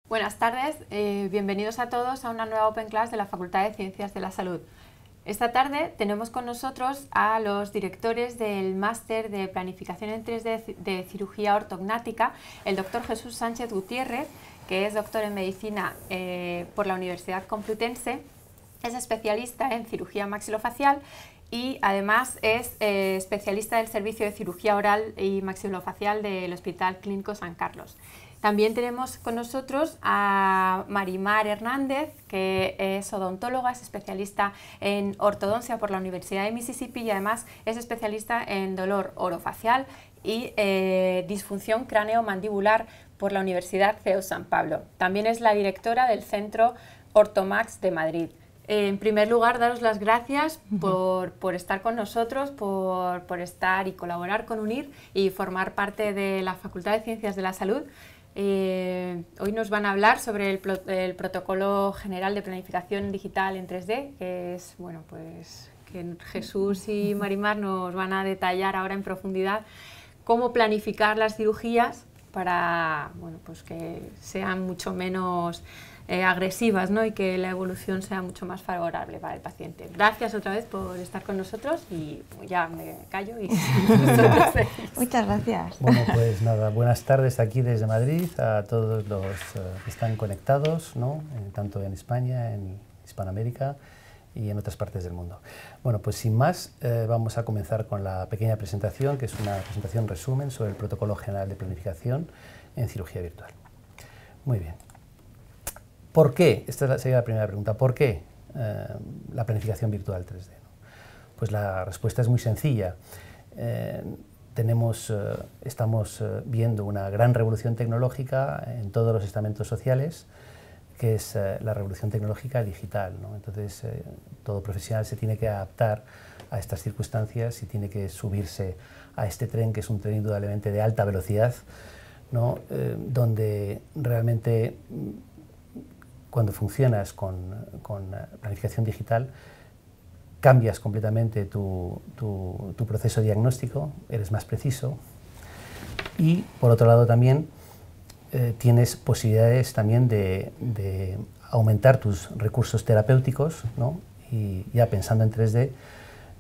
Buenas tardes, bienvenidos a todos a una nueva Open Class de la Facultad de Ciencias de la Salud. Esta tarde tenemos con nosotros a los directores del Máster de Planificación en 3D de Cirugía Ortognática, el doctor Jesús Sánchez Gutiérrez, que es doctor en Medicina por la Universidad Complutense, es especialista en cirugía maxilofacial y además es especialista del Servicio de Cirugía Oral y Maxilofacial del Hospital Clínico San Carlos. También tenemos con nosotros a Marimar Hernández, que es odontóloga, es especialista en ortodoncia por la Universidad de Mississippi y además es especialista en dolor orofacial y disfunción cráneo-mandibular por la Universidad CEU San Pablo. También es la directora del Centro Ortomax de Madrid. En primer lugar, daros las gracias por estar con nosotros, por estar y colaborar con UNIR y formar parte de la Facultad de Ciencias de la Salud. Hoy nos van a hablar sobre el Protocolo General de Planificación Digital en 3D, que es, bueno, pues que Jesús y Marimar nos van a detallar ahora en profundidad cómo planificar las cirugías para, bueno, pues que sean mucho menos agresivas, ¿no? Y que la evolución sea mucho más favorable para el paciente. Gracias otra vez por estar con nosotros y ya me callo y Muchas gracias. Bueno, pues nada, buenas tardes aquí desde Madrid a todos los que están conectados, ¿no? Tanto en España, en Hispanoamérica y en otras partes del mundo. Bueno, pues sin más, vamos a comenzar con la pequeña presentación, que es una presentación resumen sobre el Protocolo General de Planificación en Cirugía Virtual. Muy bien. ¿Por qué? Esta sería la primera pregunta. ¿Por qué la planificación virtual 3D? Pues la respuesta es muy sencilla. Estamos viendo una gran revolución tecnológica en todos los estamentos sociales, que es la revolución tecnológica digital, ¿no? Entonces, todo profesional se tiene que adaptar a estas circunstancias y tiene que subirse a este tren, que es un tren indudablemente de alta velocidad, ¿no? Donde realmente cuando funcionas con planificación digital, cambias completamente tu proceso diagnóstico, eres más preciso y, por otro lado, también tienes posibilidades también de aumentar tus recursos terapéuticos, ¿no? Y ya pensando en 3D,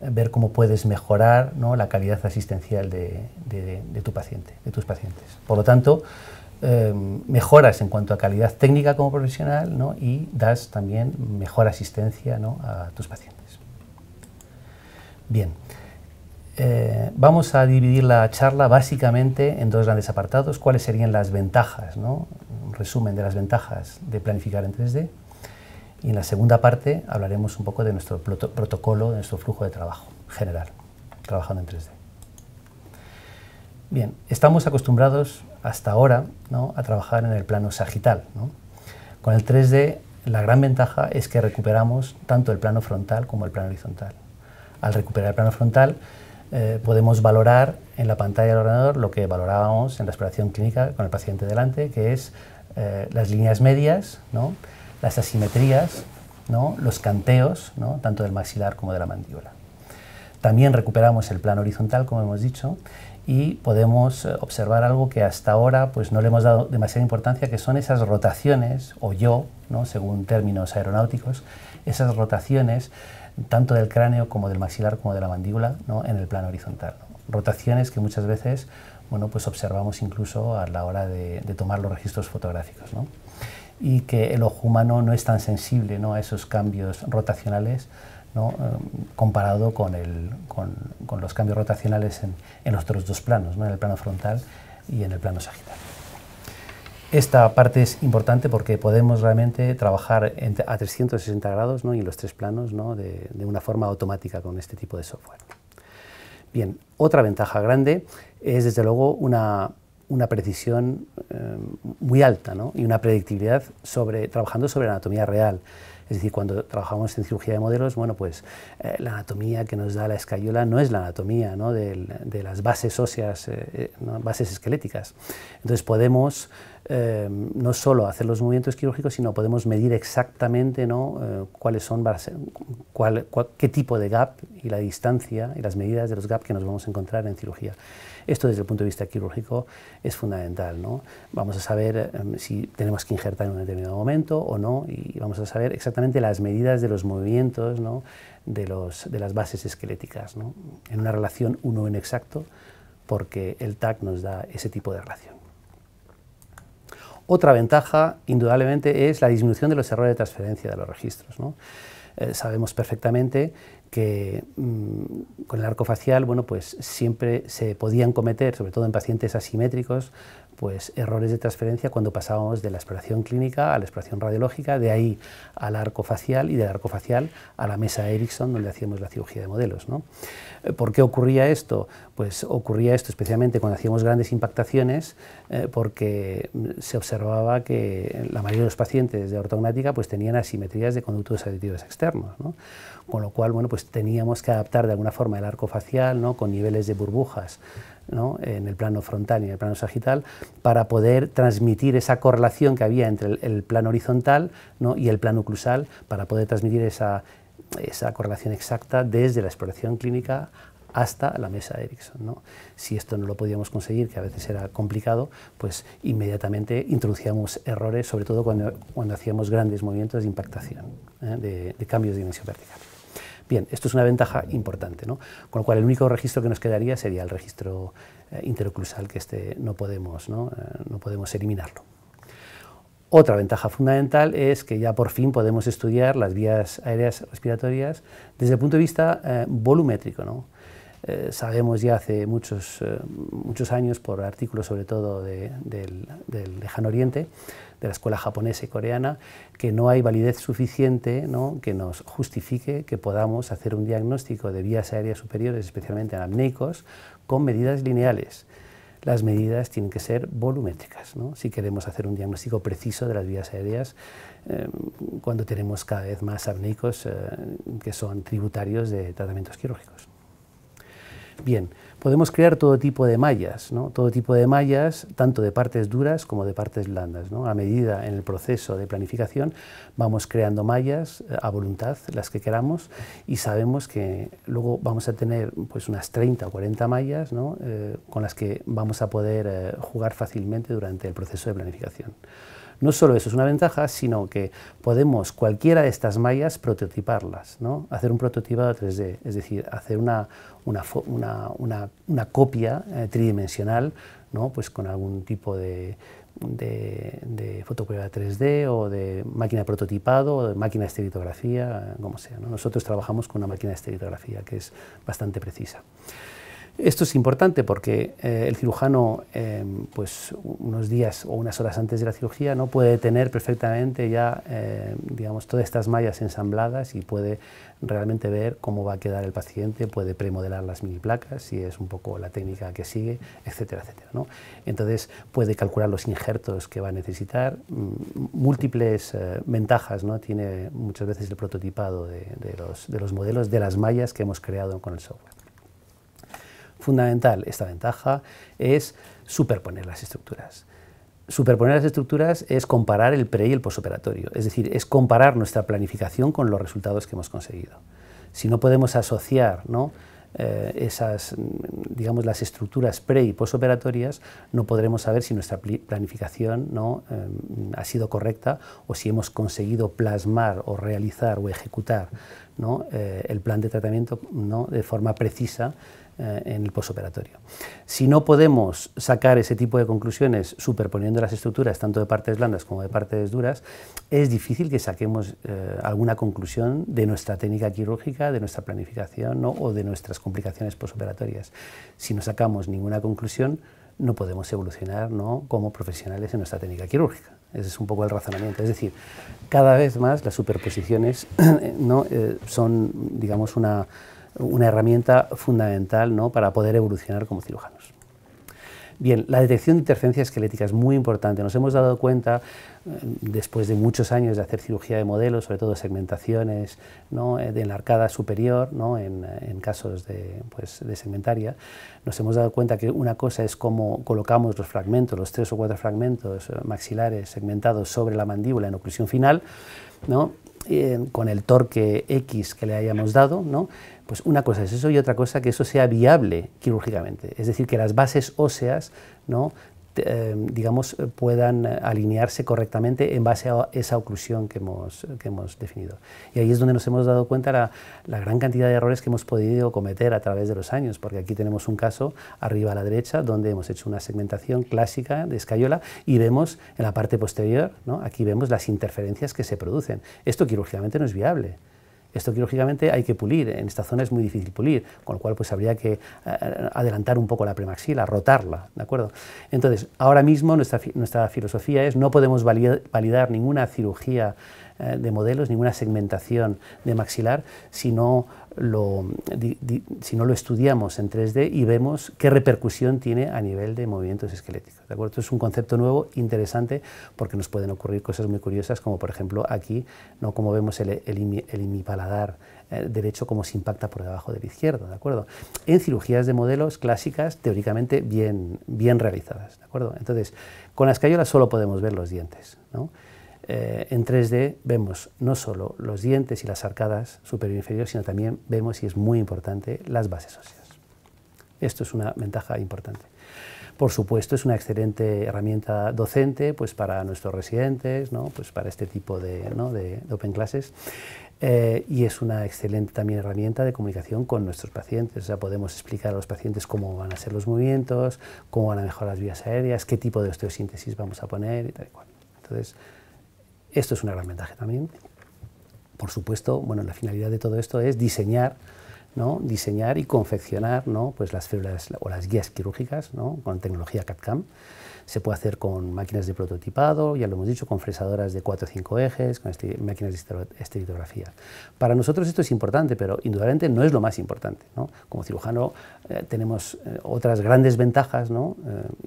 ver cómo puedes mejorar, ¿no?, la calidad asistencial de tu paciente, de tus pacientes. Por lo tanto, mejoras en cuanto a calidad técnica como profesional, ¿no?, y das también mejor asistencia, ¿no?, a tus pacientes. Bien, vamos a dividir la charla básicamente en dos grandes apartados. ¿Cuáles serían las ventajas, ¿no?, un resumen de las ventajas de planificar en 3D? Y en la segunda parte hablaremos un poco de nuestro protocolo, de nuestro flujo de trabajo general, trabajando en 3D. Bien, estamos acostumbrados hasta ahora, ¿no?, a trabajar en el plano sagital, ¿no? Con el 3D la gran ventaja es que recuperamos tanto el plano frontal como el plano horizontal. Al recuperar el plano frontal podemos valorar en la pantalla del ordenador lo que valorábamos en la exploración clínica con el paciente delante, que es las líneas medias, ¿no?, las asimetrías, ¿no?, los canteos, ¿no?, tanto del maxilar como de la mandíbula. También recuperamos el plano horizontal, como hemos dicho, y podemos observar algo que hasta ahora pues, no le hemos dado demasiada importancia, que son esas rotaciones, o yaw, ¿no?, según términos aeronáuticos, esas rotaciones tanto del cráneo como del maxilar como de la mandíbula, ¿no?, en el plano horizontal, ¿no? Rotaciones que muchas veces, bueno, pues observamos incluso a la hora de tomar los registros fotográficos, ¿no? Y que el ojo humano no es tan sensible, ¿no?, a esos cambios rotacionales, ¿no?, comparado con los cambios rotacionales en los otros dos planos, ¿no?, en el plano frontal y en el plano sagital. Esta parte es importante porque podemos realmente trabajar a 360 grados, ¿no?, y en los tres planos, ¿no?, de una forma automática con este tipo de software. Bien, otra ventaja grande es desde luego una precisión muy alta, ¿no?, y una predictibilidad trabajando sobre la anatomía real. Es decir, cuando trabajamos en cirugía de modelos, bueno, pues la anatomía que nos da la escayola no es la anatomía, ¿no?, de las bases óseas, ¿no?, bases esqueléticas. Entonces podemos no solo hacer los movimientos quirúrgicos, sino podemos medir exactamente, ¿no? Cuáles son, qué tipo de gap y la distancia y las medidas de los gaps que nos vamos a encontrar en cirugía. Esto desde el punto de vista quirúrgico es fundamental, ¿no? Vamos a saber si tenemos que injertar en un determinado momento o no, y vamos a saber exactamente las medidas de los movimientos, ¿no? de las bases esqueléticas, ¿no? En una relación 1:1 exacto, porque el TAC nos da ese tipo de relación. Otra ventaja, indudablemente, es la disminución de los errores de transferencia de los registros, ¿no? Sabemos perfectamente que con el arco facial, bueno, pues siempre se podían cometer, sobre todo en pacientes asimétricos, pues errores de transferencia cuando pasábamos de la exploración clínica a la exploración radiológica, de ahí al arco facial y del arco facial a la mesa Erickson, donde hacíamos la cirugía de modelos, ¿no? ¿Por qué ocurría esto? Pues ocurría esto especialmente cuando hacíamos grandes impactaciones, porque se observaba que la mayoría de los pacientes de ortognática pues tenían asimetrías de conductos auditivos externos, ¿no? Con lo cual, bueno, pues teníamos que adaptar de alguna forma el arco facial, ¿no? Con niveles de burbujas, ¿no? En el plano frontal y en el plano sagital, para poder transmitir esa correlación que había entre el plano horizontal, ¿no? y el plano oclusal, para poder transmitir esa correlación exacta desde la exploración clínica hasta la mesa Erickson, ¿no? Si esto no lo podíamos conseguir, que a veces era complicado, pues inmediatamente introducíamos errores, sobre todo cuando hacíamos grandes movimientos de impactación, de cambios de dimensión vertical. Bien, esto es una ventaja importante, ¿no? Con lo cual el único registro que nos quedaría sería el registro interoclusal, que no podemos eliminarlo. Otra ventaja fundamental es que ya por fin podemos estudiar las vías aéreas respiratorias desde el punto de vista volumétrico, ¿no? Sabemos ya hace muchos años, por artículos sobre todo del lejano oriente, de la escuela japonesa y coreana, que no hay validez suficiente, ¿no? que nos justifique que podamos hacer un diagnóstico de vías aéreas superiores, especialmente anapneicos, con medidas lineales. Las medidas tienen que ser volumétricas, ¿no? Si queremos hacer un diagnóstico preciso de las vías aéreas, cuando tenemos cada vez más apneicos que son tributarios de tratamientos quirúrgicos. Bien, podemos crear todo tipo de mallas, ¿no? Todo tipo de mallas, tanto de partes duras como de partes blandas, ¿no? A medida en el proceso de planificación vamos creando mallas a voluntad, las que queramos, y sabemos que luego vamos a tener pues unas 30 o 40 mallas, ¿no? Con las que vamos a poder jugar fácilmente durante el proceso de planificación. No solo eso es una ventaja, sino que podemos cualquiera de estas mallas prototiparlas, ¿no? Hacer un prototipado 3D, es decir, hacer una copia tridimensional, ¿no? Pues con algún tipo de fotoprueba 3D o de máquina de prototipado o de máquina de estereolitografía, como sea, ¿no? Nosotros trabajamos con una máquina de estereolitografía que es bastante precisa. Esto es importante porque el cirujano, pues unos días o unas horas antes de la cirugía, no puede tener perfectamente ya, digamos, todas estas mallas ensambladas y puede realmente ver cómo va a quedar el paciente, puede premodelar las mini placas, si es un poco la técnica que sigue, etcétera, etcétera, ¿no? Entonces puede calcular los injertos que va a necesitar, múltiples ventajas, ¿no? Tiene muchas veces el prototipado de los modelos de las mallas que hemos creado con el software. Fundamental esta ventaja es superponer las estructuras. Superponer las estructuras es comparar el pre y el postoperatorio, es decir, es comparar nuestra planificación con los resultados que hemos conseguido. Si no podemos asociar, ¿no? Digamos, las estructuras pre y postoperatorias, no podremos saber si nuestra planificación, ¿no? Ha sido correcta o si hemos conseguido plasmar o realizar o ejecutar, ¿no? El plan de tratamiento, ¿no? De forma precisa en el postoperatorio. Si no podemos sacar ese tipo de conclusiones superponiendo las estructuras tanto de partes blandas como de partes duras, es difícil que saquemos alguna conclusión de nuestra técnica quirúrgica, de nuestra planificación, ¿no? O de nuestras complicaciones postoperatorias. Si no sacamos ninguna conclusión, no podemos evolucionar, ¿no? Como profesionales en nuestra técnica quirúrgica. Ese es un poco el razonamiento. Es decir, cada vez más las superposiciones, ¿no? Son, digamos, una herramienta fundamental, ¿no? Para poder evolucionar como cirujanos. Bien, la detección de interferencia esquelética es muy importante. Nos hemos dado cuenta, después de muchos años de hacer cirugía de modelos, sobre todo segmentaciones, ¿no?, de la arcada superior, ¿no?, en casos de segmentaria, nos hemos dado cuenta que una cosa es cómo colocamos los fragmentos, los 3 o 4 fragmentos maxilares segmentados sobre la mandíbula en oclusión final, ¿no?, con el torque X que le hayamos dado, ¿no? Pues una cosa es eso y otra cosa que eso sea viable quirúrgicamente, es decir, que las bases óseas, ¿no?, digamos, puedan alinearse correctamente en base a esa oclusión que hemos definido. Y ahí es donde nos hemos dado cuenta la gran cantidad de errores que hemos podido cometer a través de los años, porque aquí tenemos un caso arriba a la derecha donde hemos hecho una segmentación clásica de escayola y vemos en la parte posterior, ¿no?, aquí vemos las interferencias que se producen. Esto quirúrgicamente no es viable. Esto quirúrgicamente hay que pulir, en esta zona es muy difícil pulir, con lo cual pues habría que adelantar un poco la premaxila, rotarla, ¿de acuerdo? Entonces, ahora mismo nuestra filosofía es no podemos validar ninguna cirugía de modelos, ninguna segmentación de maxilar, si no lo estudiamos en 3D y vemos qué repercusión tiene a nivel de movimientos esqueléticos, ¿de acuerdo? Esto es un concepto nuevo, interesante, porque nos pueden ocurrir cosas muy curiosas, como por ejemplo aquí, ¿no?, como vemos el hemipaladar derecho cómo se impacta por debajo del izquierdo, ¿de acuerdo? En cirugías de modelos clásicas, teóricamente bien realizadas, ¿de acuerdo? Entonces, con la escayola solo podemos ver los dientes, ¿no? En 3D vemos no solo los dientes y las arcadas superior e inferior, sino también vemos, y es muy importante, las bases óseas. Esto es una ventaja importante. Por supuesto, es una excelente herramienta docente, pues, para nuestros residentes, ¿no?, pues, para este tipo de open classes, y es una excelente también herramienta de comunicación con nuestros pacientes. O sea, podemos explicar a los pacientes cómo van a ser los movimientos, cómo van a mejorar las vías aéreas, qué tipo de osteosíntesis vamos a poner y tal y cual. Entonces, esto es una gran ventaja también. Por supuesto, bueno, la finalidad de todo esto es diseñar, ¿no?, diseñar y confeccionar, ¿no?, pues las férulas o las guías quirúrgicas, ¿no?, con tecnología CAD/CAM. Se puede hacer con máquinas de prototipado, ya lo hemos dicho, con fresadoras de 4 o 5 ejes, con máquinas de esterilografía. Para nosotros esto es importante, pero indudablemente no es lo más importante, ¿no? Como cirujano tenemos otras grandes ventajas, ¿no?,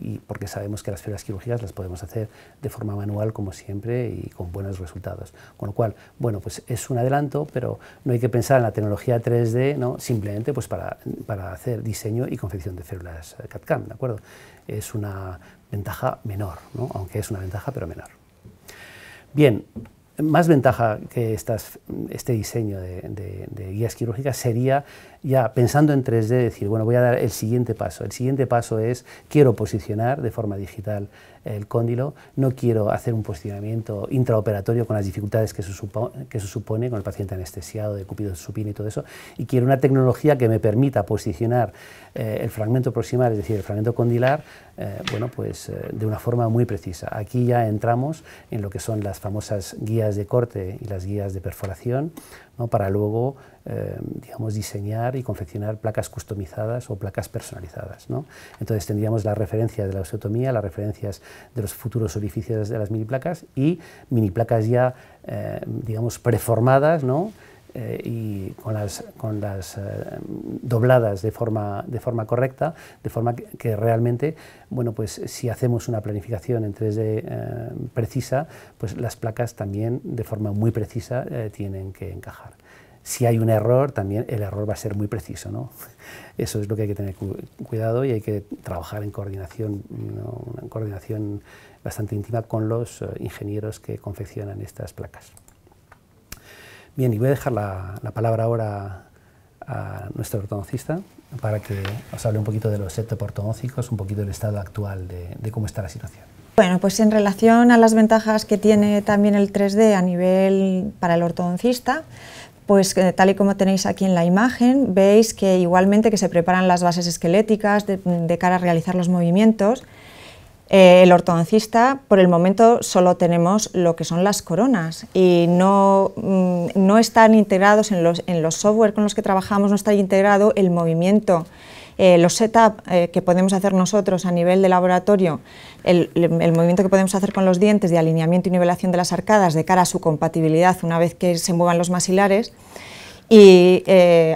y porque sabemos que las férulas quirúrgicas las podemos hacer de forma manual, como siempre, y con buenos resultados. Con lo cual, bueno, pues es un adelanto, pero no hay que pensar en la tecnología 3D, ¿no?, simplemente pues para hacer diseño y confección de férulas CAD/CAM, ¿de acuerdo? Es una ventaja menor, ¿no?, aunque es una ventaja, pero menor. Bien, más ventaja que este diseño de guías quirúrgicas sería, ya pensando en 3D, decir, bueno, voy a dar el siguiente paso. El siguiente paso es, quiero posicionar de forma digital el cóndilo, no quiero hacer un posicionamiento intraoperatorio con las dificultades que eso supone con el paciente anestesiado, de cupido supino y todo eso, y quiero una tecnología que me permita posicionar el fragmento proximal, es decir, el fragmento condilar, bueno, pues de una forma muy precisa. Aquí ya entramos en lo que son las famosas guías de corte y las guías de perforación, ¿no?, para luego, digamos, diseñar y confeccionar placas customizadas o placas personalizadas, ¿no? Entonces tendríamos las referencias de la osteotomía, las referencias de los futuros orificios de las mini placas y mini placas ya, digamos, preformadas, ¿no?, y con las dobladas de forma correcta, de forma que realmente, bueno, pues si hacemos una planificación en 3D precisa, pues las placas también de forma muy precisa tienen que encajar. Si hay un error, también el error va a ser muy preciso, ¿no? Eso es lo que hay que tener cuidado y hay que trabajar en coordinación, ¿no?, una coordinación bastante íntima con los ingenieros que confeccionan estas placas. Bien, y voy a dejar la palabra ahora a nuestro ortodoncista para que os hable un poquito de los setup ortodóncicos, un poquito del estado actual de cómo está la situación. Bueno, pues en relación a las ventajas que tiene también el 3D a nivel para el ortodoncista, pues tal y como tenéis aquí en la imagen, veis que igualmente que se preparan las bases esqueléticas de cara a realizar los movimientos. El ortodoncista, por el momento, solo tenemos lo que son las coronas y no están integrados en los software con los que trabajamos, no está integrado el movimiento, los setup que podemos hacer nosotros a nivel de laboratorio, el movimiento que podemos hacer con los dientes de alineamiento y nivelación de las arcadas de cara a su compatibilidad una vez que se muevan los maxilares. Y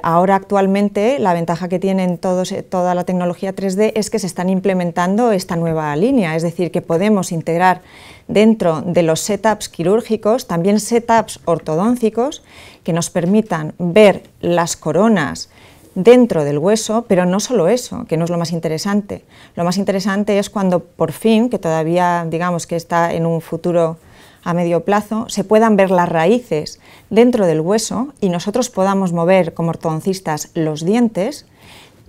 ahora actualmente la ventaja que tienen toda la tecnología 3D es que se están implementando esta nueva línea, es decir, que podemos integrar dentro de los setups quirúrgicos también setups ortodóncicos que nos permitan ver las coronas dentro del hueso, pero no solo eso, que no es lo más interesante. Lo más interesante es cuando por fin, que todavía digamos que está en un futuro a medio plazo, se puedan ver las raíces dentro del hueso y nosotros podamos mover como ortodoncistas los dientes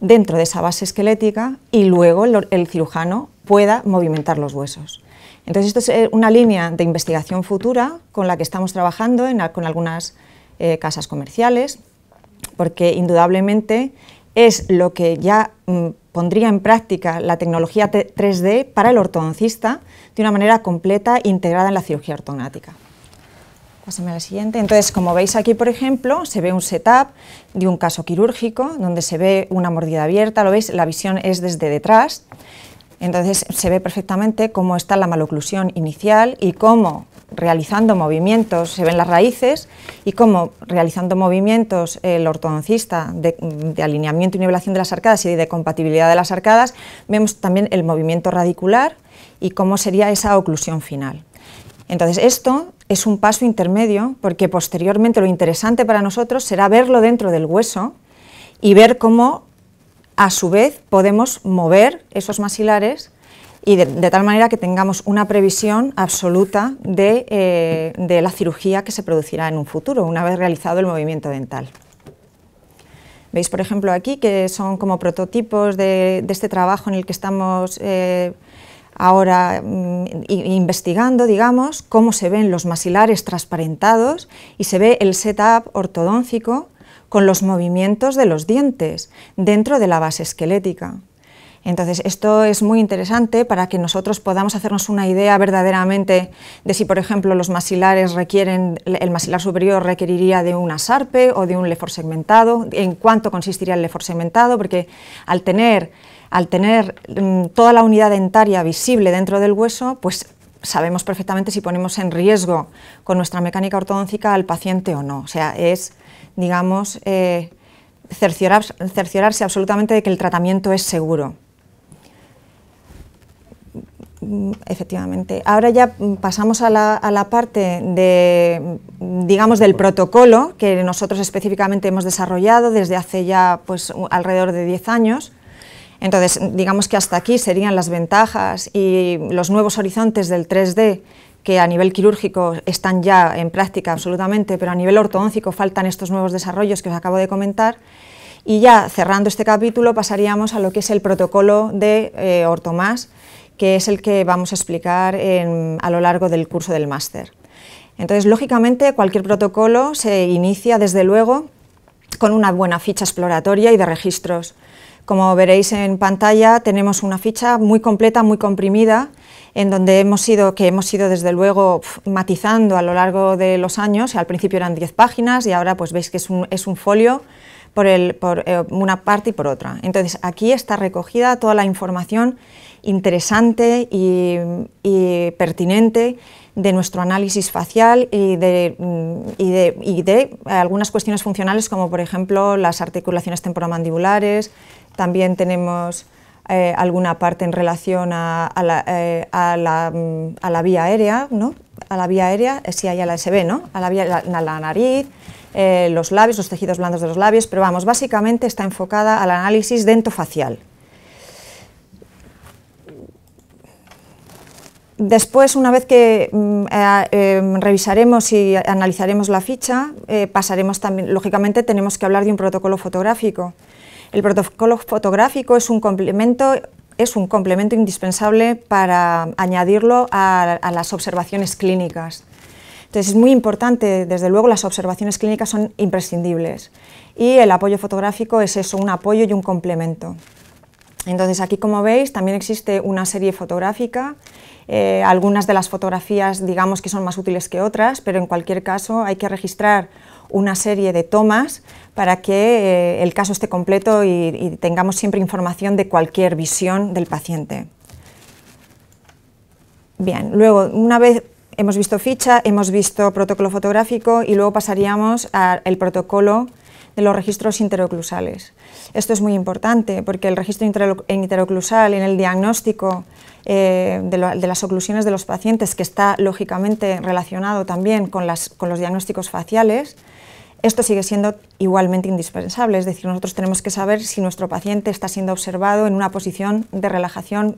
dentro de esa base esquelética y luego el cirujano pueda movimentar los huesos. Entonces esto es una línea de investigación futura con la que estamos trabajando con algunas casas comerciales, porque indudablemente es lo que ya pondría en práctica la tecnología 3D para el ortodoncista de una manera completa integrada en la cirugía ortognática. Pásame a la siguiente. Entonces, como veis aquí, por ejemplo, se ve un setup de un caso quirúrgico donde se ve una mordida abierta, lo veis, la visión es desde detrás, entonces se ve perfectamente cómo está la maloclusión inicial y cómo realizando movimientos, se ven las raíces y cómo realizando movimientos el ortodoncista de alineamiento y nivelación de las arcadas y de compatibilidad de las arcadas, vemos también el movimiento radicular y cómo sería esa oclusión final. Entonces esto es un paso intermedio porque posteriormente lo interesante para nosotros será verlo dentro del hueso y ver cómo a su vez podemos mover esos maxilares y de tal manera que tengamos una previsión absoluta de la cirugía que se producirá en un futuro, una vez realizado el movimiento dental. Veis, por ejemplo, aquí que son como prototipos de este trabajo en el que estamos ahora investigando, digamos, cómo se ven los maxilares transparentados y se ve el setup ortodóncico con los movimientos de los dientes dentro de la base esquelética. Entonces, esto es muy interesante para que nosotros podamos hacernos una idea verdaderamente de si, por ejemplo, los maxilares el maxilar superior requeriría de una sarpe o de un lefor segmentado, en cuánto consistiría el lefor segmentado, porque al tener toda la unidad dentaria visible dentro del hueso, pues sabemos perfectamente si ponemos en riesgo con nuestra mecánica ortodóncica al paciente o no. O sea, es, digamos, cerciorarse absolutamente de que el tratamiento es seguro. Efectivamente. Ahora ya pasamos a la parte digamos, del protocolo que nosotros específicamente hemos desarrollado desde hace ya pues, alrededor de 10 años. Entonces, digamos que hasta aquí serían las ventajas y los nuevos horizontes del 3D que a nivel quirúrgico están ya en práctica absolutamente, pero a nivel ortodóncico faltan estos nuevos desarrollos que os acabo de comentar. Y ya cerrando este capítulo pasaríamos a lo que es el protocolo de OrtoMás, que es el que vamos a explicar a lo largo del curso del máster. Entonces, lógicamente, cualquier protocolo se inicia, desde luego, con una buena ficha exploratoria y de registros. Como veréis en pantalla, tenemos una ficha muy completa, muy comprimida, en donde hemos ido desde luego matizando a lo largo de los años. Al principio eran 10 páginas y ahora pues veis que es un folio por una parte y por otra. Entonces, aquí está recogida toda la información interesante y pertinente de nuestro análisis facial y de algunas cuestiones funcionales, como por ejemplo las articulaciones temporomandibulares. También tenemos alguna parte en relación a la vía aérea, ¿no? A la vía aérea, sí, allá se ve, ¿no? A la nariz, los labios, los tejidos blandos de los labios, pero vamos, básicamente está enfocada al análisis dentofacial. Después, una vez que revisaremos y analizaremos la ficha, pasaremos también, lógicamente tenemos que hablar de un protocolo fotográfico. El protocolo fotográfico es un complemento indispensable para añadirlo a las observaciones clínicas. Entonces es muy importante, desde luego las observaciones clínicas son imprescindibles y el apoyo fotográfico es eso, un apoyo y un complemento. Entonces aquí, como veis, también existe una serie fotográfica. Algunas de las fotografías digamos que son más útiles que otras, pero en cualquier caso hay que registrar una serie de tomas para que el caso esté completo y tengamos siempre información de cualquier visión del paciente. Bien, luego una vez hemos visto ficha, hemos visto protocolo fotográfico y luego pasaríamos al protocolo de los registros interoclusales. Esto es muy importante porque el registro interoclusal en el diagnóstico de las oclusiones de los pacientes, que está lógicamente relacionado también con los diagnósticos faciales, esto sigue siendo igualmente indispensable, es decir, nosotros tenemos que saber si nuestro paciente está siendo observado en una posición de relajación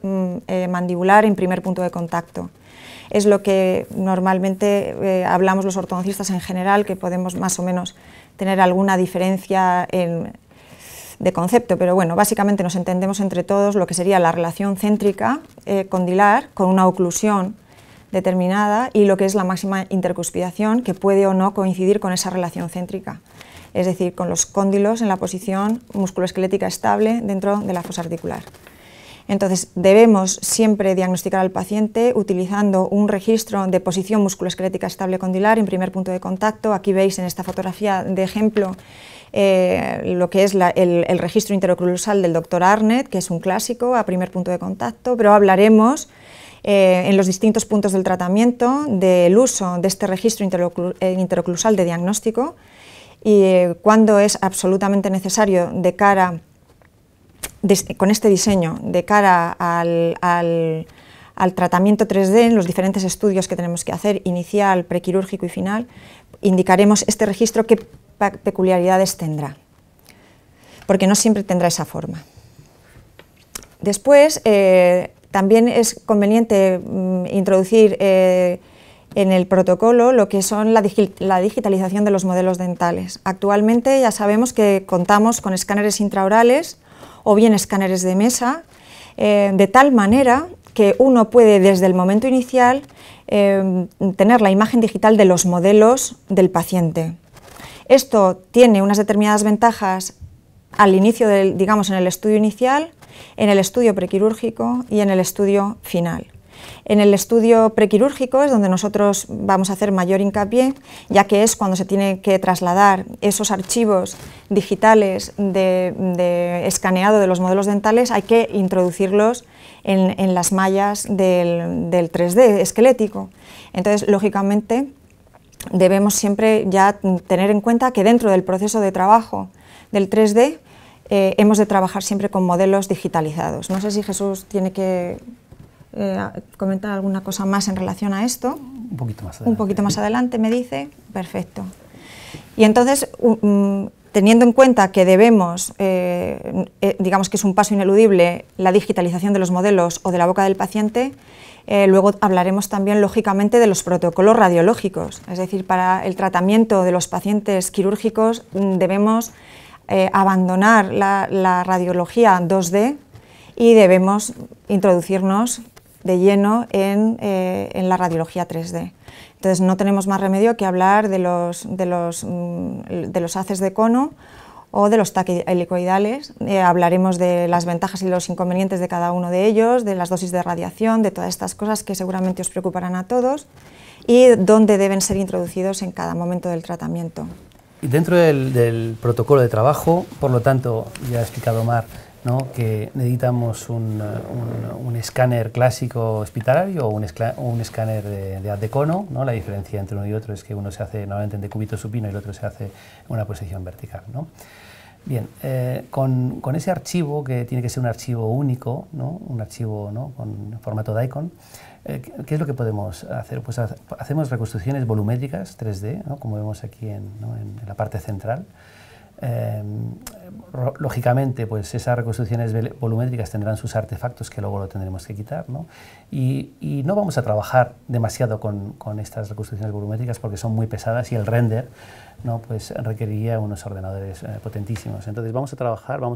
mandibular en primer punto de contacto. Es lo que normalmente hablamos los ortodoncistas en general, que podemos más o menos tener alguna diferencia de concepto, pero bueno, básicamente nos entendemos entre todos lo que sería la relación céntrica condilar con una oclusión determinada y lo que es la máxima intercuspidación, que puede o no coincidir con esa relación céntrica, es decir, con los cóndilos en la posición musculoesquelética estable dentro de la fosa articular. Entonces, debemos siempre diagnosticar al paciente utilizando un registro de posición musculoesquelética estable condilar en primer punto de contacto. Aquí veis en esta fotografía de ejemplo lo que es el registro interoclusal del Dr. Arnett, que es un clásico a primer punto de contacto, pero hablaremos en los distintos puntos del tratamiento del uso de este registro interoclusal de diagnóstico y cuando es absolutamente necesario de cara con este diseño de cara al tratamiento 3D, en los diferentes estudios que tenemos que hacer, inicial, prequirúrgico y final, indicaremos este registro qué peculiaridades tendrá, porque no siempre tendrá esa forma. Después, también es conveniente introducir en el protocolo lo que son la digitalización de los modelos dentales. Actualmente ya sabemos que contamos con escáneres intraorales o bien escáneres de mesa, de tal manera que uno puede desde el momento inicial tener la imagen digital de los modelos del paciente. Esto tiene unas determinadas ventajas al inicio digamos en el estudio inicial, en el estudio prequirúrgico y en el estudio final. En el estudio prequirúrgico es donde nosotros vamos a hacer mayor hincapié, ya que es cuando se tiene que trasladar esos archivos digitales de escaneado de los modelos dentales, hay que introducirlos en las mallas del 3D esquelético. Entonces, lógicamente, debemos siempre ya tener en cuenta que dentro del proceso de trabajo del 3D hemos de trabajar siempre con modelos digitalizados. No sé si Jesús tiene que comentar alguna cosa más en relación a esto. Un poquito más adelante. Un poquito más adelante, me dice. Perfecto. Y entonces, teniendo en cuenta que debemos, digamos que es un paso ineludible, la digitalización de los modelos o de la boca del paciente, luego hablaremos también, lógicamente, de los protocolos radiológicos. Es decir, para el tratamiento de los pacientes quirúrgicos debemos abandonar la radiología 2D y debemos introducirnos de lleno en la radiología 3D. Entonces no tenemos más remedio que hablar de los haces de cono o de los TAC helicoidales. Hablaremos de las ventajas y los inconvenientes de cada uno de ellos, de las dosis de radiación, de todas estas cosas que seguramente os preocuparán a todos y dónde deben ser introducidos en cada momento del tratamiento. Y dentro del protocolo de trabajo, por lo tanto, ya ha explicado Mar, ¿no?, que necesitamos un escáner clásico hospitalario o un escáner de haz de cono, ¿no? La diferencia entre uno y otro es que uno se hace normalmente en decúbito supino y el otro se hace en una posición vertical, ¿no? Bien, con ese archivo, que tiene que ser un archivo único, ¿no?, un archivo, ¿no?, con formato DICOM, ¿qué es lo que podemos hacer? Pues hacemos reconstrucciones volumétricas 3D, ¿no?, como vemos aquí en la parte central. Lógicamente, pues esas reconstrucciones volumétricas tendrán sus artefactos que luego lo tendremos que quitar, ¿no? Y no vamos a trabajar demasiado con estas reconstrucciones volumétricas porque son muy pesadas y el render, ¿no?, pues requeriría unos ordenadores potentísimos. Entonces vamos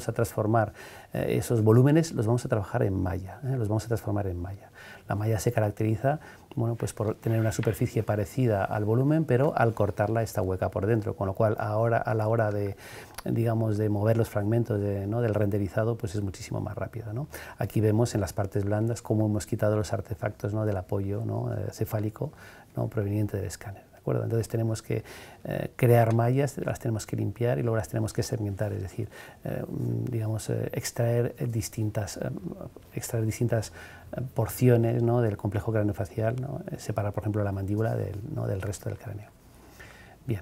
a transformar esos volúmenes, los vamos a trabajar en malla, los vamos a transformar en malla. La malla se caracteriza, bueno, pues por tener una superficie parecida al volumen, pero al cortarla está hueca por dentro, con lo cual ahora a la hora de, digamos, de mover los fragmentos ¿no?, del renderizado, pues es muchísimo más rápido, ¿no? Aquí vemos en las partes blandas cómo hemos quitado los artefactos, ¿no?, del apoyo, ¿no?, cefálico, ¿no?, proveniente del escáner. Entonces tenemos que crear mallas, las tenemos que limpiar y luego las tenemos que segmentar, es decir, digamos, extraer distintas porciones, ¿no?, del complejo craneofacial, ¿no?, separar, por ejemplo, la mandíbula del resto del cráneo. Bien,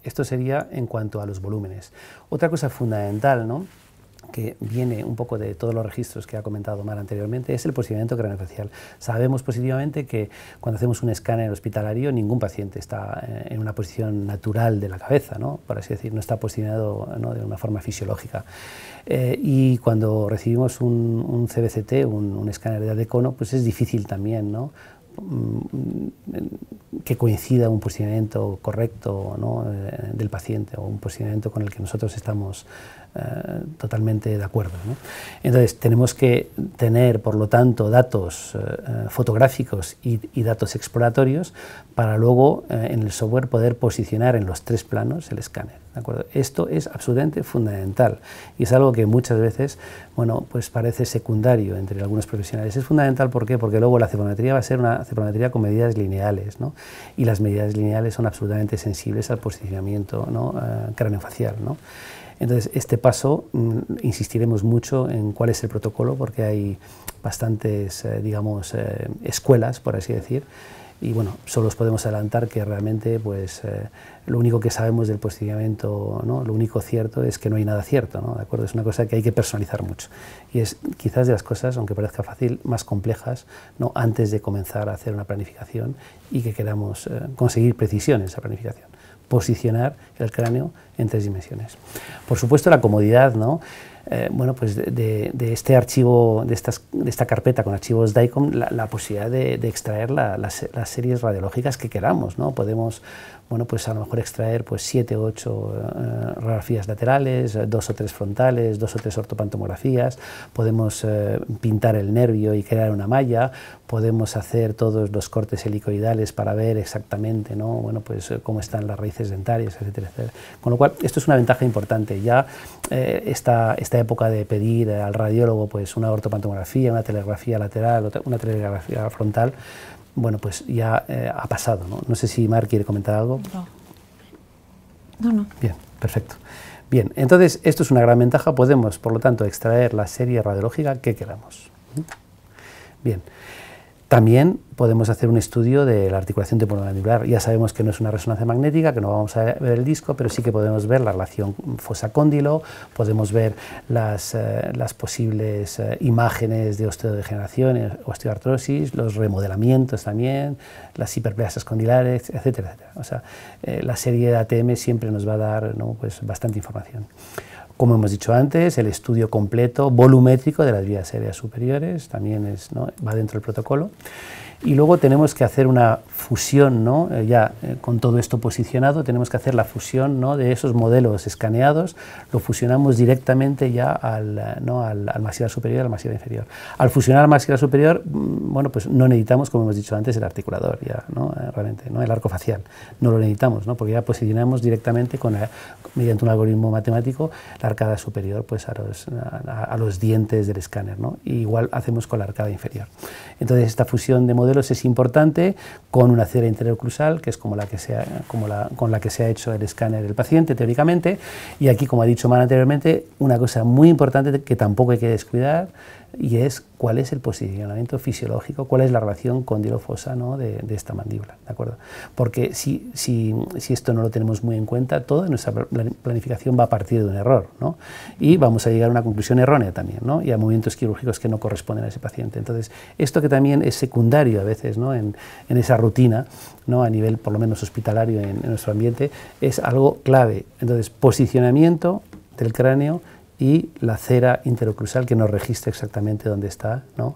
Esto sería en cuanto a los volúmenes. Otra cosa fundamental, ¿no?, que viene un poco de todos los registros que ha comentado Mar anteriormente, es el posicionamiento craneofacial. Sabemos positivamente que cuando hacemos un escáner hospitalario ningún paciente está en una posición natural de la cabeza, ¿no?, por así decir, no está posicionado, ¿no?, de una forma fisiológica. Y cuando recibimos un CBCT, un escáner de ADCONO, pues es difícil también, ¿no?, que coincida un posicionamiento correcto, ¿no?, del paciente, o un posicionamiento con el que nosotros estamos totalmente de acuerdo, ¿no? Entonces tenemos que tener, por lo tanto, datos fotográficos y datos exploratorios para luego en el software poder posicionar en los 3 planos el escáner, ¿de acuerdo? Esto es absolutamente fundamental y es algo que muchas veces, bueno, pues parece secundario entre algunos profesionales. Es fundamental, ¿por qué? Porque luego la cephalometría va a ser una cephalometría con medidas lineales, ¿no? Y las medidas lineales son absolutamente sensibles al posicionamiento, ¿no?, craneofacial, ¿no? Entonces, este paso, insistiremos mucho en cuál es el protocolo, porque hay bastantes, digamos, escuelas, por así decir, y bueno, solo os podemos adelantar que realmente, pues, lo único que sabemos del posicionamiento, ¿no?, lo único cierto es que no hay nada cierto, ¿no?, ¿de acuerdo? Es una cosa que hay que personalizar mucho, y es quizás de las cosas, aunque parezca fácil, más complejas, ¿no?, antes de comenzar a hacer una planificación y que queramos conseguir precisión en esa planificación. Posicionar el cráneo en 3 dimensiones. Por supuesto, la comodidad, ¿no?, bueno, pues de este archivo, de esta carpeta con archivos DICOM, la posibilidad de extraer las series radiológicas que queramos, ¿no? Podemos, bueno, pues a lo mejor extraer pues 7 o 8 radiografías laterales, 2 o 3 frontales, 2 o 3 ortopantomografías, podemos pintar el nervio y crear una malla, podemos hacer todos los cortes helicoidales para ver exactamente, ¿no?, bueno, pues cómo están las raíces dentarias, etcétera, etcétera. Con lo cual, esto es una ventaja importante. Ya esta época de pedir al radiólogo pues una ortopantomografía, una telegrafía lateral, una telegrafía frontal, bueno, pues ya ha pasado, ¿no? No sé si Mar quiere comentar algo. No. Bien, perfecto. Bien, entonces esto es una gran ventaja, podemos por lo tanto extraer la serie radiológica que queramos. Bien. También podemos hacer un estudio de la articulación temporomandibular. Ya sabemos que no es una resonancia magnética, que no vamos a ver el disco, pero sí que podemos ver la relación fosa-cóndilo, podemos ver las posibles imágenes de osteodegeneración, osteoartrosis, los remodelamientos también, las hiperplasias condilares, etcétera, etcétera. O sea, la serie de ATM siempre nos va a dar, ¿no?, pues bastante información. Como hemos dicho antes, el estudio completo volumétrico de las vías aéreas superiores también es, ¿no?, va dentro del protocolo. Y luego tenemos que hacer una fusión, ¿no?, con todo esto posicionado, tenemos que hacer la fusión, ¿no?, de esos modelos escaneados, lo fusionamos directamente ya al maxilar superior y al maxilar inferior. Al fusionar al maxilar superior, bueno, pues no necesitamos, como hemos dicho antes, el articulador, ya, ¿no?, realmente, ¿no?, el arco facial, no lo necesitamos, ¿no?, porque ya posicionamos directamente mediante un algoritmo matemático la arcada superior pues a los dientes del escáner, ¿no? Y igual hacemos con la arcada inferior. Entonces esta fusión de modelos es importante con una cera interoclusal, que es con la que se ha hecho el escáner del paciente teóricamente, y aquí, como ha dicho Man anteriormente, una cosa muy importante que tampoco hay que descuidar, y es cuál es el posicionamiento fisiológico, cuál es la relación cóndilo-fosa, ¿no?, de esta mandíbula, ¿de acuerdo? Porque si esto no lo tenemos muy en cuenta, toda nuestra planificación va a partir de un error, ¿no?, y vamos a llegar a una conclusión errónea también, ¿no?, y a movimientos quirúrgicos que no corresponden a ese paciente. Entonces, esto que también es secundario a veces, ¿no?, en esa rutina, ¿no?, a nivel por lo menos hospitalario en nuestro ambiente, es algo clave. Entonces, posicionamiento del cráneo y la cera interoclusal que nos registra exactamente dónde está, ¿no?,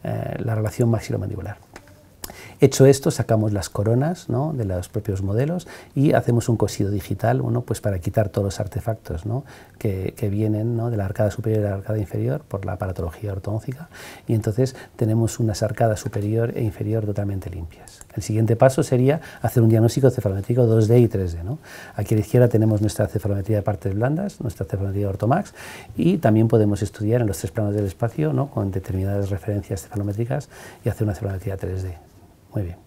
la relación maxilomandibular. Hecho esto, sacamos las coronas, ¿no?, de los propios modelos y hacemos un cosido digital, bueno, pues para quitar todos los artefactos, ¿no?, que vienen, ¿no?, de la arcada superior y de la arcada inferior por la aparatología ortodóntica, y entonces tenemos unas arcadas superior e inferior totalmente limpias. El siguiente paso sería hacer un diagnóstico cefalométrico 2D y 3D, ¿no? Aquí a la izquierda tenemos nuestra cefalometría de partes blandas, nuestra cefalometría de Ortomax, y también podemos estudiar en los 3 planos del espacio, ¿no?, con determinadas referencias cefalométricas y hacer una cefalometría 3D. Muy bien.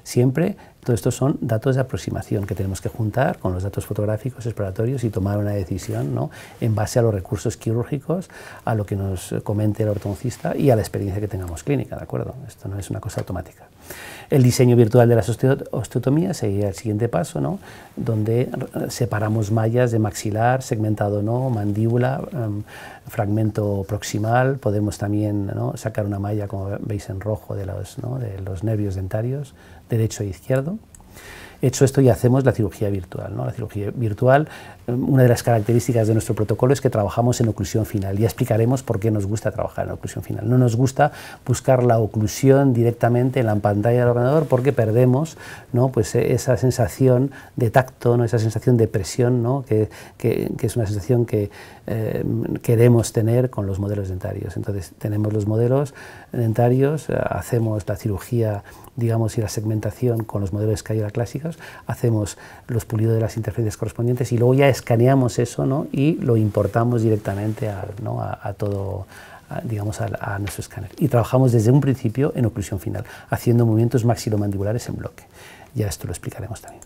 Siempre todo esto son datos de aproximación que tenemos que juntar con los datos fotográficos exploratorios y tomar una decisión, ¿no?, en base a los recursos quirúrgicos, a lo que nos comente el ortodoncista y a la experiencia que tengamos clínica, ¿de acuerdo? Esto no es una cosa automática. El diseño virtual de las osteotomías sería el siguiente paso, ¿no?, donde separamos mallas de maxilar, segmentado no, mandíbula, fragmento proximal. Podemos también, ¿no?, sacar una malla, como veis en rojo, de los nervios dentarios, derecho e izquierdo. Hecho esto, ya hacemos la cirugía virtual, ¿no? La cirugía virtual, una de las características de nuestro protocolo es que trabajamos en oclusión final. Ya explicaremos por qué nos gusta trabajar en oclusión final. No nos gusta buscar la oclusión directamente en la pantalla del ordenador porque perdemos, ¿no?, pues esa sensación de tacto, ¿no?, esa sensación de presión, ¿no?, que es una sensación que queremos tener con los modelos dentarios. Entonces tenemos los modelos dentarios, hacemos la cirugía, digamos, y la segmentación con los modelos de Scayola clásicos, hacemos los pulidos de las interferencias correspondientes y luego ya escaneamos eso, ¿no?, y lo importamos directamente a nuestro escáner. Y trabajamos desde un principio en oclusión final, haciendo movimientos maxilomandibulares en bloque. Ya esto lo explicaremos también.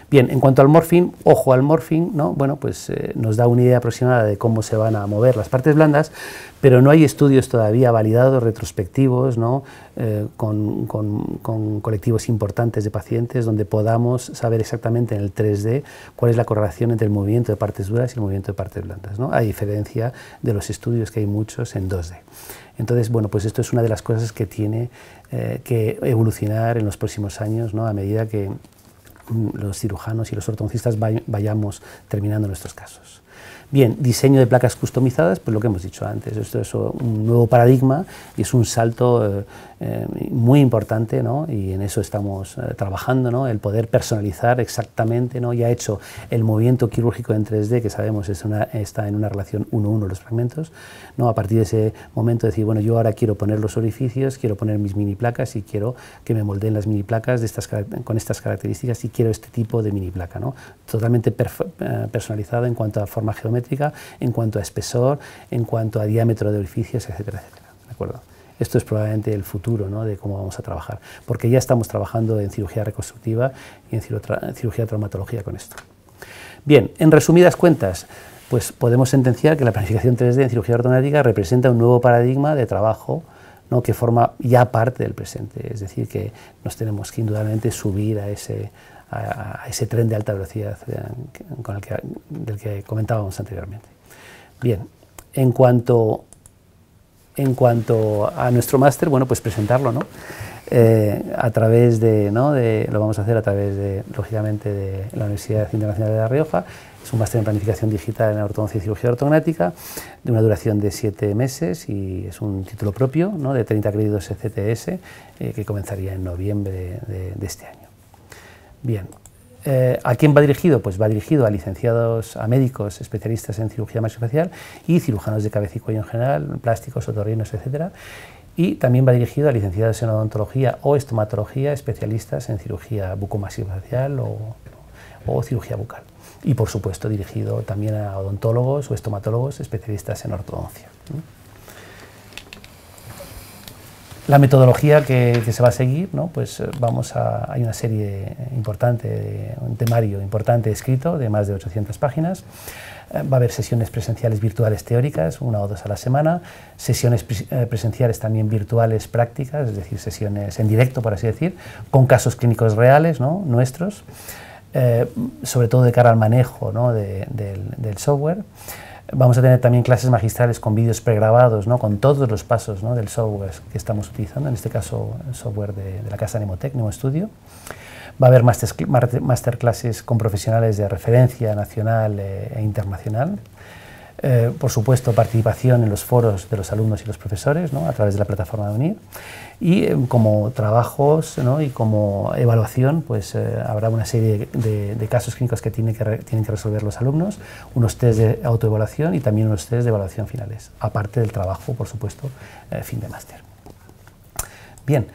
Bien, en cuanto al morphing, ojo al morphing, ¿no? Bueno, pues nos da una idea aproximada de cómo se van a mover las partes blandas, pero no hay estudios todavía validados, retrospectivos, ¿no?, con colectivos importantes de pacientes donde podamos saber exactamente en el 3D cuál es la correlación entre el movimiento de partes duras y el movimiento de partes blandas, ¿no?, a diferencia de los estudios que hay muchos en 2D. Entonces, bueno, pues esto es una de las cosas que tiene que evolucionar en los próximos años, ¿no?, a medida que los cirujanos y los ortodoncistas vayamos terminando nuestros casos. Bien, diseño de placas customizadas, pues lo que hemos dicho antes, esto es un nuevo paradigma y es un salto muy importante, ¿no?, y en eso estamos trabajando, ¿no?, el poder personalizar exactamente, ¿no?, ya hecho el movimiento quirúrgico en 3D, que sabemos está en una relación 1:1 los fragmentos, ¿no?, a partir de ese momento decir, bueno, yo ahora quiero poner los orificios, quiero poner mis mini placas y quiero que me moldeen las mini placas con estas características y quiero este tipo de mini placa, ¿no?, totalmente personalizado en cuanto a forma geométrica, en cuanto a espesor, en cuanto a diámetro de orificios, etcétera, etcétera, ¿de acuerdo? Esto es probablemente el futuro, ¿no?, de cómo vamos a trabajar, porque ya estamos trabajando en cirugía reconstructiva y en cirugía traumatología con esto. Bien, en resumidas cuentas, pues podemos sentenciar que la planificación 3D en cirugía ortognática representa un nuevo paradigma de trabajo, ¿no?, que forma ya parte del presente, es decir, que nos tenemos que indudablemente subir a ese tren de alta velocidad del que comentábamos anteriormente. Bien, en cuanto a nuestro máster, bueno, pues presentarlo, ¿no?, a través lo vamos a hacer a través de, lógicamente, de la Universidad Internacional de La Rioja. Es un máster en planificación digital en ortodoncia y cirugía ortognática, de una duración de 7 meses y es un título propio, ¿no?, de 30 créditos ECTS, que comenzaría en noviembre de este año. Bien, ¿a quién va dirigido? Pues va dirigido a licenciados, a médicos especialistas en cirugía maxilofacial y cirujanos de cabeza y cuello en general, plásticos, otorrinos, etcétera. Y también va dirigido a licenciados en odontología o estomatología, especialistas en cirugía bucomaxilofacial o cirugía bucal. Y, por supuesto, dirigido también a odontólogos o estomatólogos especialistas en ortodoncia. La metodología que se va a seguir, ¿no?, pues hay una serie importante, un temario importante escrito de más de 800 páginas. Va a haber sesiones presenciales virtuales teóricas, 1 o 2 a la semana, sesiones presenciales también virtuales prácticas, es decir, sesiones en directo, por así decir, con casos clínicos reales, ¿no?, nuestros, sobre todo de cara al manejo, ¿no?, del software. Vamos a tener también clases magistrales con vídeos pregrabados, ¿no?, con todos los pasos, ¿no?, del software que estamos utilizando, en este caso el software de la casa Nemotec, Nemo Studio. Va a haber masterclasses con profesionales de referencia nacional e internacional. Por supuesto, participación en los foros de los alumnos y los profesores, ¿no?, a través de la plataforma de UNIR. Y como trabajos, ¿no?, y como evaluación, pues habrá una serie de casos clínicos que tienen que resolver los alumnos, unos test de autoevaluación y también unos test de evaluación finales, aparte del trabajo, por supuesto, fin de máster. Bien.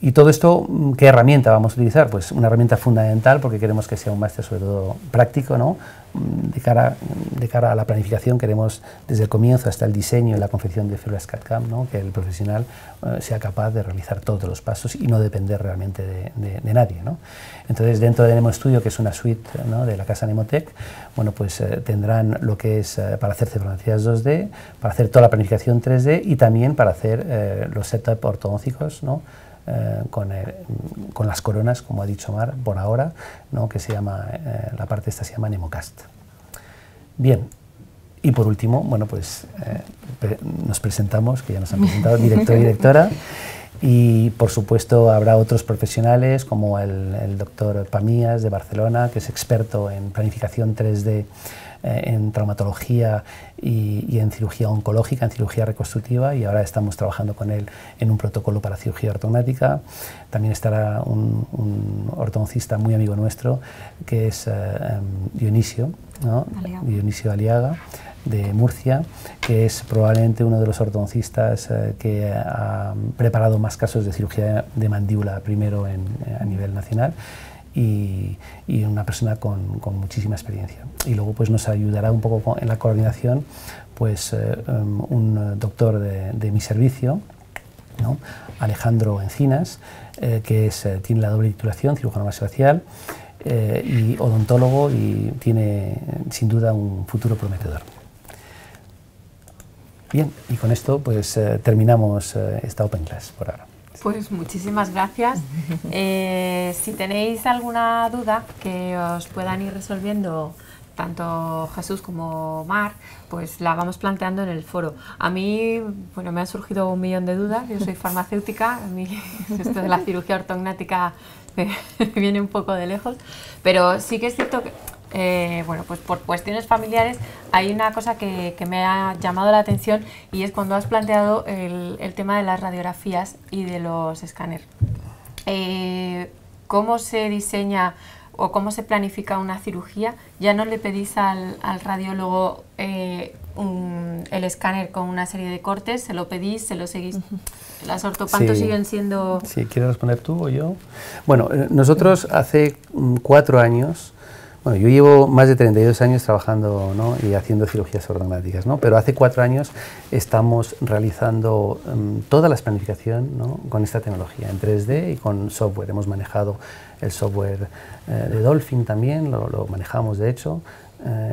Y todo esto, ¿qué herramienta vamos a utilizar? Pues una herramienta fundamental, porque queremos que sea un máster sobre todo práctico, ¿no? De cara a la planificación queremos desde el comienzo hasta el diseño y la confección de células CAD/CAM, ¿no? Que el profesional sea capaz de realizar todos los pasos y no depender realmente de nadie, ¿no? Entonces, dentro de Nemo Studio, que es una suite, ¿no?, de la casa Nemotec, bueno, pues tendrán lo que es para hacer fotografías 2D, para hacer toda la planificación 3D y también para hacer los setup ortodóncicos, ¿no? Con las coronas, como ha dicho Mar, por ahora, ¿no? Que se llama, la parte esta se llama Nemocast. Bien, y por último, bueno, pues nos presentamos, que ya nos han presentado, director y directora, y por supuesto habrá otros profesionales como el doctor Pamías de Barcelona, que es experto en planificación 3D, en traumatología y en cirugía oncológica, en cirugía reconstructiva, y ahora estamos trabajando con él en un protocolo para cirugía ortognática. También estará un ortodoncista muy amigo nuestro, que es Dionisio, ¿no? Dionisio Aliaga, de Murcia, que es probablemente uno de los ortodoncistas que ha preparado más casos de cirugía de mandíbula primero a nivel nacional, y una persona con muchísima experiencia. Y luego pues nos ayudará un poco en la coordinación pues un doctor de mi servicio, ¿no?, Alejandro Encinas, que tiene la doble titulación, cirujano maxilofacial y odontólogo, y tiene sin duda un futuro prometedor. Bien, y con esto pues terminamos esta Open Class por ahora. Pues muchísimas gracias. Si tenéis alguna duda que os puedan ir resolviendo tanto Jesús como Mar, pues la vamos planteando en el foro. A mí, bueno, me han surgido 1.000.000 de dudas. Yo soy farmacéutica, a mí esto de la cirugía ortognática me viene un poco de lejos, pero sí que es cierto que bueno, pues por cuestiones familiares hay una cosa que me ha llamado la atención, y es cuando has planteado el tema de las radiografías y de los escáneres. ¿Cómo se diseña o cómo se planifica una cirugía? ¿Ya no le pedís al radiólogo el escáner con una serie de cortes? ¿Se lo pedís? ¿Se lo seguís? ¿Las ortopantos siguen siendo...? Sí, ¿quieres responder tú o yo? Bueno, nosotros hace 4 años... Bueno, yo llevo más de 32 años trabajando, ¿no?, y haciendo cirugías ortognáticas, ¿no? Pero hace 4 años estamos realizando toda la planificación, ¿no?, con esta tecnología, en 3D y con software. Hemos manejado el software de Dolphin también, lo manejamos de hecho,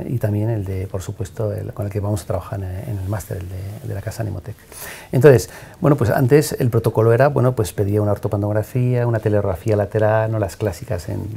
y también el de, por supuesto, con el que vamos a trabajar en el máster, el de la casa Nemotec. Entonces, bueno, pues antes el protocolo era, bueno, pues pedía una ortopantografía, una telerografía lateral, ¿no?, las clásicas en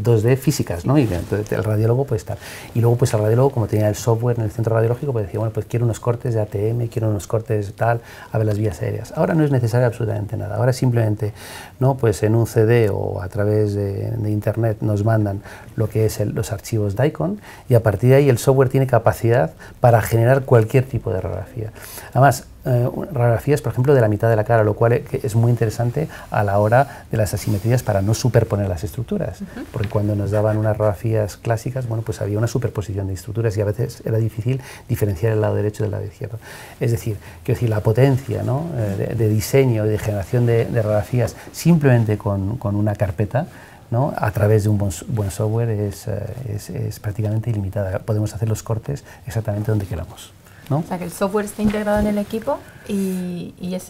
2D físicas, ¿no? Y entonces el radiólogo pues tal. Y luego pues el radiólogo, como tenía el software en el centro radiológico, pues decía, bueno, pues quiero unos cortes de ATM, quiero unos cortes tal, a ver las vías aéreas. Ahora no es necesario absolutamente nada. Ahora simplemente, ¿no?, pues en un CD o a través de internet nos mandan lo que es los archivos DICOM, y a partir de ahí el software tiene capacidad para generar cualquier tipo de radiografía. Además, radiografías, por ejemplo, de la mitad de la cara, lo cual es muy interesante a la hora de las asimetrías para no superponer las estructuras, porque cuando nos daban unas radiografías clásicas, bueno, pues había una superposición de estructuras y a veces era difícil diferenciar el lado derecho del lado izquierdo. Es decir, quiero decir, la potencia, ¿no?, de diseño y de generación de radiografías simplemente con una carpeta, ¿no?, a través de un buen software es prácticamente ilimitada. Podemos hacer los cortes exactamente donde queramos, ¿no? O sea, que el software está integrado en el equipo y es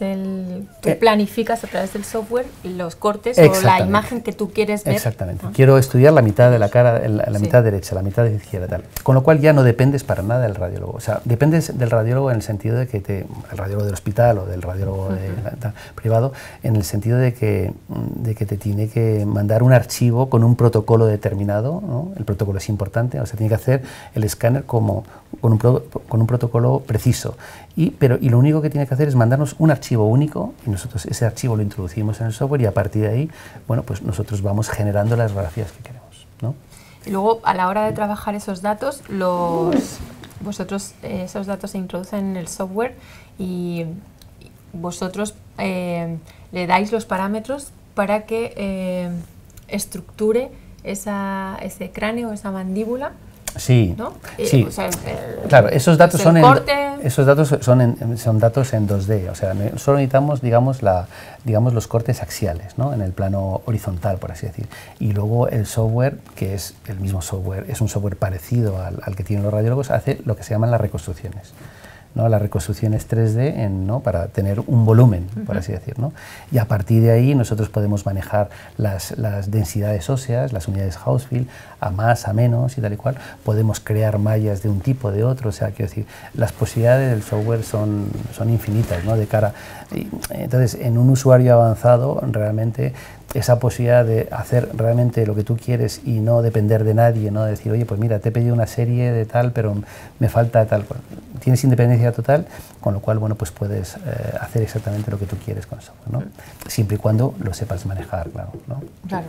tú planificas a través del software los cortes o la imagen que tú quieres ver. Exactamente. Quiero estudiar la mitad de la cara, la mitad derecha, la mitad izquierda, tal. Con lo cual ya no dependes para nada del radiólogo. O sea, dependes del radiólogo en el sentido de que el radiólogo del hospital o del radiólogo privado, en el sentido de que te tiene que mandar un archivo con un protocolo determinado, ¿no? El protocolo es importante, o sea, tiene que hacer el escáner con un protocolo preciso. Y lo único que tiene que hacer es mandarnos un archivo único, y nosotros ese archivo lo introducimos en el software, y a partir de ahí, bueno, pues nosotros vamos generando las radiografías que queremos, ¿no? Y luego, a la hora de trabajar esos datos, vosotros esos datos se introducen en el software y vosotros le dais los parámetros para que estructure ese cráneo, esa mandíbula, Sí, ¿no? sí. O sea, Claro, esos datos son son datos en 2D, o sea, solo necesitamos, digamos, los cortes axiales, ¿no? En el plano horizontal, por así decir. Y luego el software, que es el mismo software, es un software parecido al que tienen los radiólogos, hace lo que se llaman las reconstrucciones, ¿no? Las reconstrucciones 3D ¿no? Para tener un volumen, por así decir, ¿no? Y a partir de ahí nosotros podemos manejar las densidades óseas, las unidades Hounsfield, a más, a menos y tal y cual. Podemos crear mallas de un tipo, de otro, o sea, quiero decir, las posibilidades del software son infinitas, ¿no? De cara. Entonces, en un usuario avanzado, realmente esa posibilidad de hacer realmente lo que tú quieres y no depender de nadie, no decir, oye, pues mira, te he pedido una serie de tal, pero me falta tal. Tienes independencia total, con lo cual, bueno, pues puedes hacer exactamente lo que tú quieres con el software, ¿no? Siempre y cuando lo sepas manejar, claro, ¿no? Claro.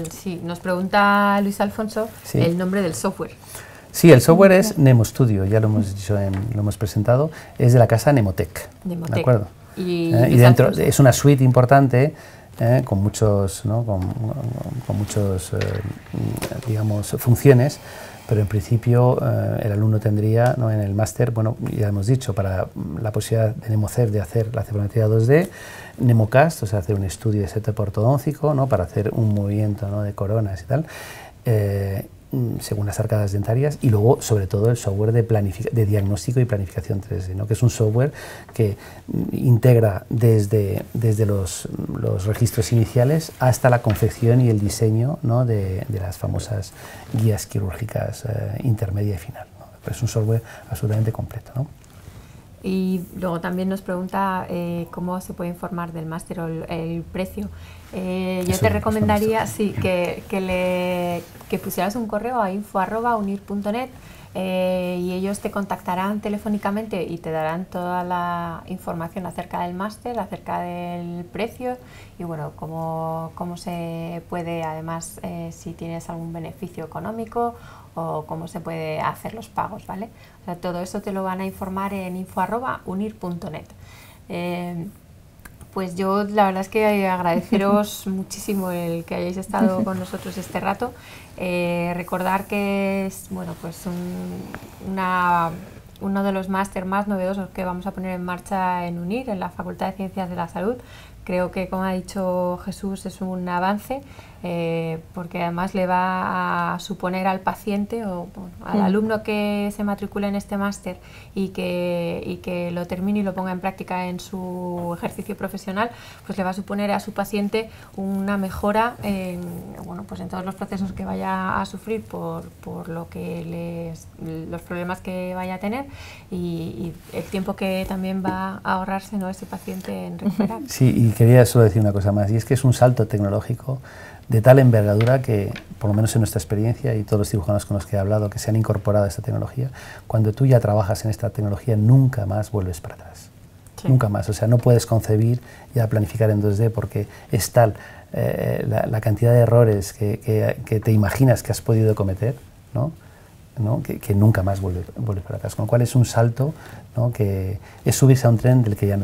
Sí, nos pregunta Luis Alfonso el nombre del software. Sí, el software es NemoStudio, ya lo hemos dicho, lo hemos presentado, es de la casa Nemotec, ¿de acuerdo? Y dentro es una suite importante, con muchos, ¿no? con muchos digamos, funciones, pero en principio el alumno tendría, ¿no? En el máster, bueno, ya hemos dicho, para la posibilidad de NemoCep de hacer la cefalometría 2D, NemoCast, o sea, hacer un estudio de setup ortodóntico, ¿no? Para hacer un movimiento, ¿no? De coronas y tal, según las arcadas dentarias, y luego sobre todo el software de diagnóstico y planificación 3D, ¿no? Que es un software que integra desde los registros iniciales hasta la confección y el diseño, ¿no? de las famosas guías quirúrgicas intermedia y final, ¿no? Pero es un software absolutamente completo, ¿no? Y luego también nos pregunta cómo se puede informar del máster o el precio. Yo te recomendaría que pusieras un correo a info@unir.net y ellos te contactarán telefónicamente y te darán toda la información acerca del máster, acerca del precio y bueno, cómo se puede, además, si tienes algún beneficio económico o cómo se puede hacer los pagos, ¿vale? O sea, todo eso te lo van a informar en info@unir.net. Pues yo la verdad es que agradeceros muchísimo el que hayáis estado con nosotros este rato. Recordar que es, bueno, pues uno de los máster más novedosos que vamos a poner en marcha en UNIR, en la Facultad de Ciencias de la Salud. Creo que, como ha dicho Jesús, es un avance porque además le va a suponer al paciente o al alumno que se matricule en este máster y que lo termine y lo ponga en práctica en su ejercicio profesional, pues le va a suponer a su paciente una mejora en todos los procesos que vaya a sufrir por los problemas que vaya a tener y el tiempo que también va a ahorrarse, ¿no? Ese paciente en recuperar. Sí, y quería solo decir una cosa más, y es que es un salto tecnológico de tal envergadura que, por lo menos en nuestra experiencia y todos los cirujanos con los que he hablado que se han incorporado a esta tecnología, cuando tú ya trabajas en esta tecnología nunca más vuelves para atrás. Sí. Nunca más, o sea, no puedes concebir ya planificar en 2D porque es tal la cantidad de errores que te imaginas que has podido cometer, ¿no? Que nunca más vuelves para atrás, con lo cual es un salto, ¿no? Que es subirse a un tren del que ya no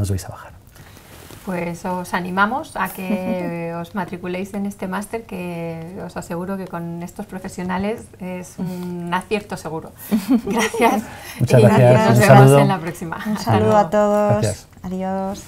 os vais a bajar. Pues os animamos a que os matriculéis en este máster, que os aseguro que con estos profesionales es un acierto seguro. Gracias. Muchas gracias. Nos vemos en la próxima. Un saludo a todos. Gracias. Adiós.